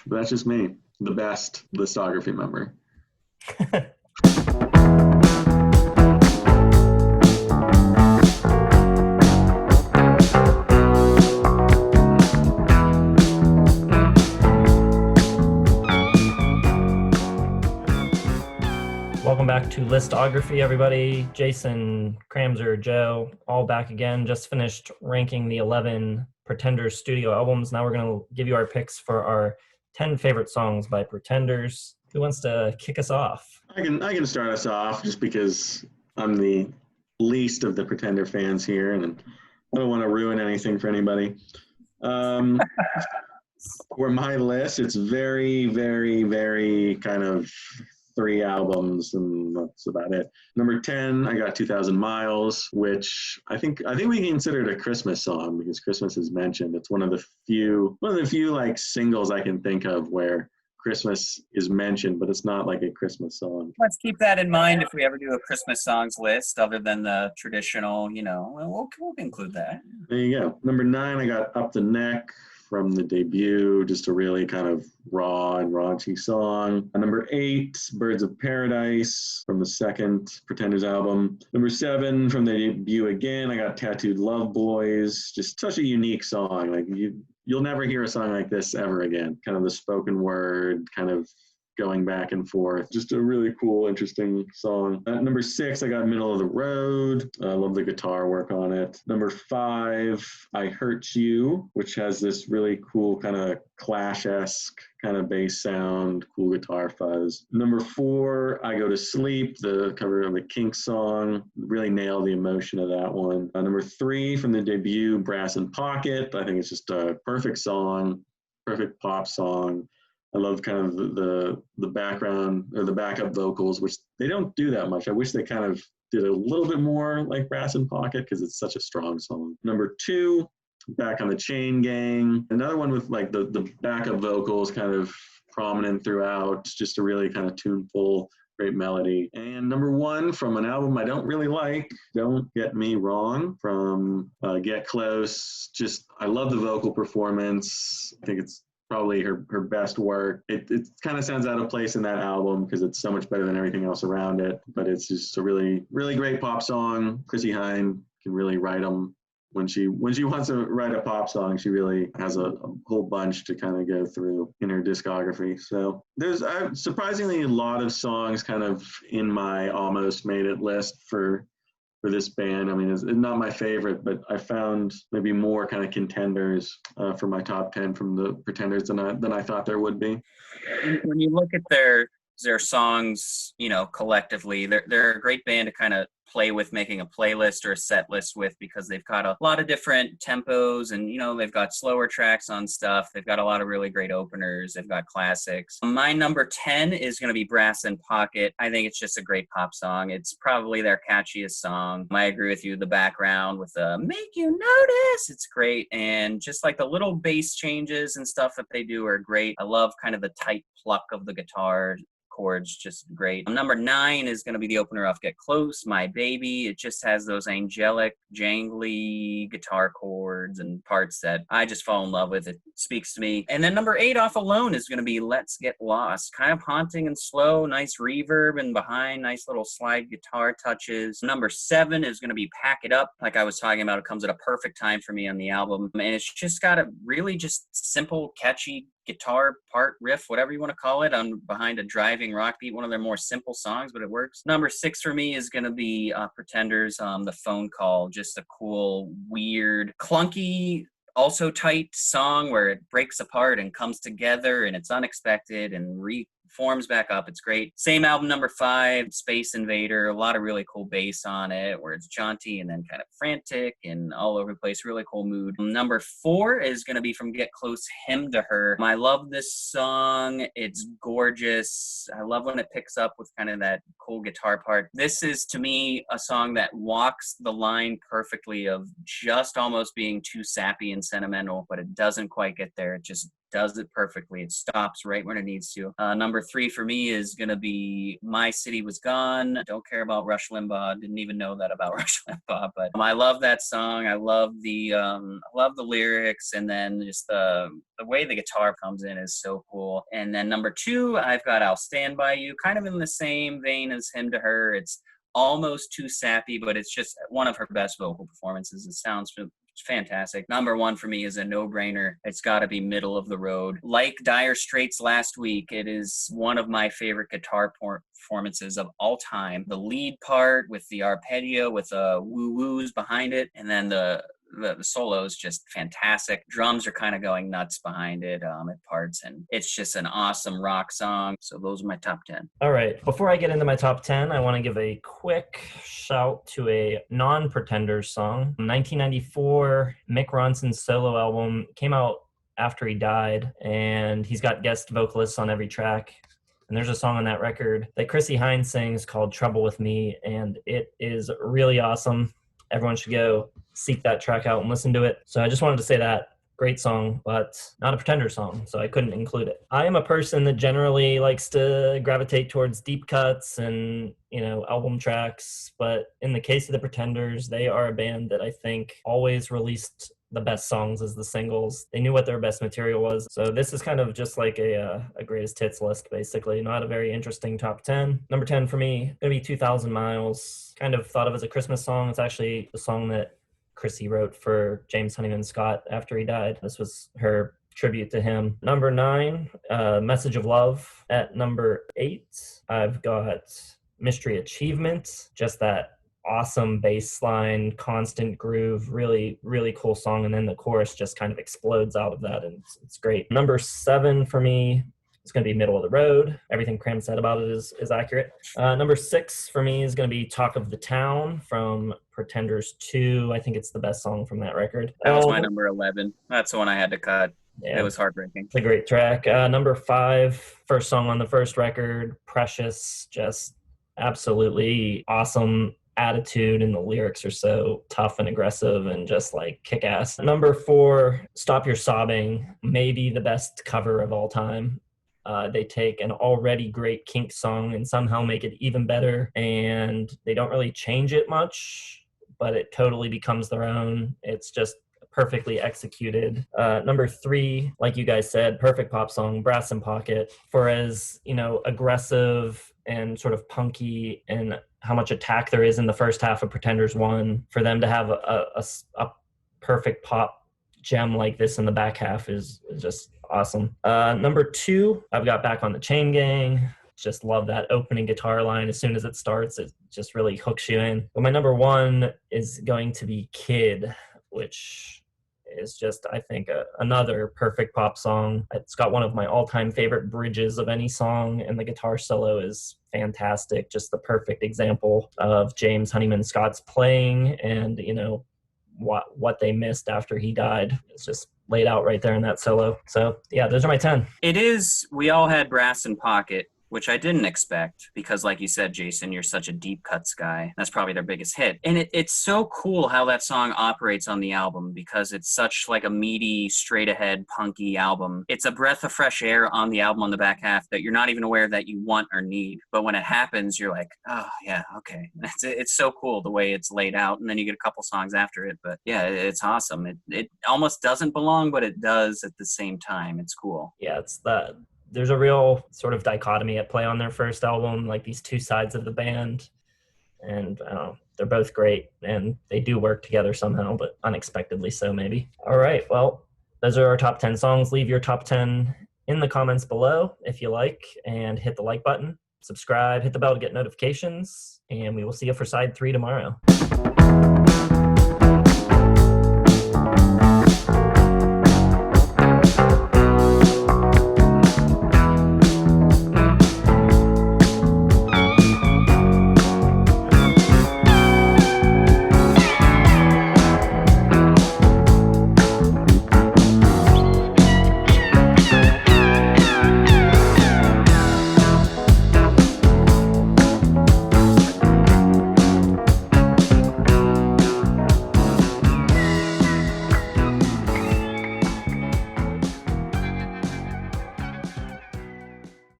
But that's just me, the best listography member. Welcome back to Listography, everybody. Jason, Kramzer, Joe, all back again. Just finished ranking the 11 Pretenders studio albums. Now we're going to give you our picks for our 10 favorite songs by Pretenders. Who wants to kick us off? I can start us off just because I'm the least of the Pretender fans here, and I don't want to ruin anything for anybody. For my list, it's very, very, very kind of 3 albums, and that's about it. Number 10, I got 2,000 Miles, which I think we consider it a Christmas song because Christmas is mentioned. It's one of the few like singles I can think of where Christmas is mentioned, but it's not like a Christmas song. Let's keep that in mind if we ever do a Christmas songs list, other than the traditional, we'll include that. There you go. Number 9, I got Up the Neck from the debut, just a really kind of raw and raunchy song. Number 8, Birds of Paradise from the second Pretenders album. Number 7, from the debut again, I got Tattooed Love Boys. Just such a unique song. Like you'll never hear a song like this ever again. Kind of the spoken word, kind of going back and forth. Just a really cool, interesting song. At number 6, I got Middle of the Road. I love the guitar work on it. Number 5, I Hurt You, which has this really cool kind of Clash-esque kind of bass sound, cool guitar fuzz. Number 4, I Go to Sleep, the cover of the Kinks song. Really nailed the emotion of that one. Number 3, from the debut, Brass in Pocket. I think it's just a perfect song, perfect pop song. I love kind of the background or the backup vocals, which they don't do that much. I wish they kind of did a little bit more like Brass in Pocket because it's such a strong song. Number 2, Back on the Chain Gang. Another one with like the backup vocals kind of prominent throughout, just a really kind of tuneful, great melody. And number 1 from an album I don't really like, Don't Get Me Wrong, from Get Close. Just, I love the vocal performance. I think it's probably her best work. It kind of sounds out of place in that album because it's so much better than everything else around it. But it's just a really, really great pop song. Chrissie Hynde can really write them. When she wants to write a pop song, she really has a whole bunch to kind of go through in her discography. So there's surprisingly a lot of songs kind of in my almost made it list for this band. I mean, it's not my favorite, but I found maybe more kind of contenders for my top 10 from the Pretenders than I thought there would be. When you look at their songs, collectively, they're a great band to kind of play with, making a playlist or a set list with, because they've got a lot of different tempos, and they've got slower tracks on stuff. They've got a lot of really great openers. They've got classics. My number 10 is going to be Brass in Pocket. I think it's just a great pop song. It's probably their catchiest song. I agree with you. The background with the make you notice, it's great. And just like the little bass changes and stuff that they do are great. I love kind of the tight pluck of the guitar. Chords, just great. Number 9 is going to be the opener off Get Close, My Baby. It just has those angelic, jangly guitar chords and parts that I just fall in love with. It speaks to me. And then number 8 off Alone is going to be Let's Get Lost. Kind of haunting and slow, nice reverb, and behind nice little slide guitar touches. Number 7 is going to be Pack It Up. Like I was talking about, it comes at a perfect time for me on the album. And it's just got a really just simple, catchy guitar part, riff, whatever you want to call it, on behind a driving rock beat. One of their more simple songs, but it works. Number 6 for me is going to be Pretenders, The Phone Call. Just a cool, weird, clunky, also tight song where it breaks apart and comes together and it's unexpected and forms back up. It's great. Same album, number 5, Space Invader. A lot of really cool bass on it where it's jaunty and then kind of frantic and all over the place. Really cool mood. Number 4 is going to be from Get Close, Hymn to Her. I love this song. It's gorgeous. I love when it picks up with kind of that cool guitar part. This is, to me, a song that walks the line perfectly of just almost being too sappy and sentimental, but it doesn't quite get there. It just does it perfectly. It stops right when it needs to. Number 3 for me is going to be My City Was Gone. Don't care about Rush Limbaugh. Didn't even know that about Rush Limbaugh, but I love that song. I love the lyrics, and then just the way the guitar comes in is so cool. And then number 2, I've got I'll Stand By You, kind of in the same vein as Hymn to Her. It's almost too sappy, but it's just one of her best vocal performances. It sounds fantastic. Number 1 for me is a no-brainer. It's got to be Middle of the Road. Like Dire Straits last week, it is one of my favorite guitar performances of all time. The lead part with the arpeggio with woo-woos behind it, and then the solo is just fantastic. Drums are kind of going nuts behind it at parts, and it's just an awesome rock song. So those are my top 10. All right. Before I get into my top 10, I want to give a quick shout to a non-Pretenders song. 1994, Mick Ronson's solo album came out after he died, and he's got guest vocalists on every track. And there's a song on that record that Chrissie Hynde sings called Trouble With Me, and it is really awesome. Everyone should go seek that track out and listen to it. So I just wanted to say that. Great song, but not a Pretender song, so I couldn't include it. I am a person that generally likes to gravitate towards deep cuts and, album tracks, but in the case of the Pretenders, they are a band that I think always released the best songs as the singles. They knew what their best material was. So this is kind of just like a greatest hits list, basically. Not a very interesting top 10. Number 10 for me, gonna be 2,000 Miles. Kind of thought of as a Christmas song. It's actually the song that Chrissie wrote for James Honeyman Scott after he died. This was her tribute to him. Number 9, Message of Love. At number 8, I've got Mystery Achievement. Just that awesome bass line, constant groove, really, really cool song. And then the chorus just kind of explodes out of that, and it's great. Number 7 for me is going to be Middle of the Road. Everything Cram said about it is accurate. Number 6 for me is going to be Talk of the Town from Pretenders 2. I think it's the best song from that record. That was my number 11. That's the one I had to cut. Yeah, it was heartbreaking. It's a great track. Number 5, first song on the first record, Precious. Just absolutely awesome attitude, and the lyrics are so tough and aggressive and just like kick-ass. Number 4, Stop Your Sobbing, maybe the best cover of all time. They take an already great Kinks song and somehow make it even better, and they don't really change it much, but it totally becomes their own. It's just perfectly executed. Number 3, like you guys said, perfect pop song, Brass in Pocket. For as, aggressive and sort of punky and how much attack there is in the first half of Pretenders 1, for them to have a perfect pop gem like this in the back half is just awesome. Number 2, I've got Back on the Chain Gang. Just love that opening guitar line. As soon as it starts, it just really hooks you in. But my number 1 is going to be Kid, which is just, I think, another perfect pop song. It's got one of my all-time favorite bridges of any song, and the guitar solo is fantastic. Just the perfect example of James Honeyman Scott's playing and, what they missed after he died. It's just laid out right there in that solo. So, yeah, those are my 10. It is, we all had Brass in Pocket, which I didn't expect because, like you said, Jason, you're such a deep cuts guy. That's probably their biggest hit. And it's so cool how that song operates on the album because it's such like a meaty, straight ahead, punky album. It's a breath of fresh air on the album on the back half that you're not even aware that you want or need. But when it happens, you're like, oh, yeah, okay. It's so cool the way it's laid out. And then you get a couple songs after it. But yeah, it's awesome. It almost doesn't belong, but it does at the same time. It's cool. Yeah, it's that. There's a real sort of dichotomy at play on their first album, like these two sides of the band. And they're both great, and they do work together somehow, but unexpectedly so maybe. All right, well, those are our top 10 songs. Leave your top 10 in the comments below if you like, and hit the like button, subscribe, hit the bell to get notifications, and we will see you for side 3 tomorrow.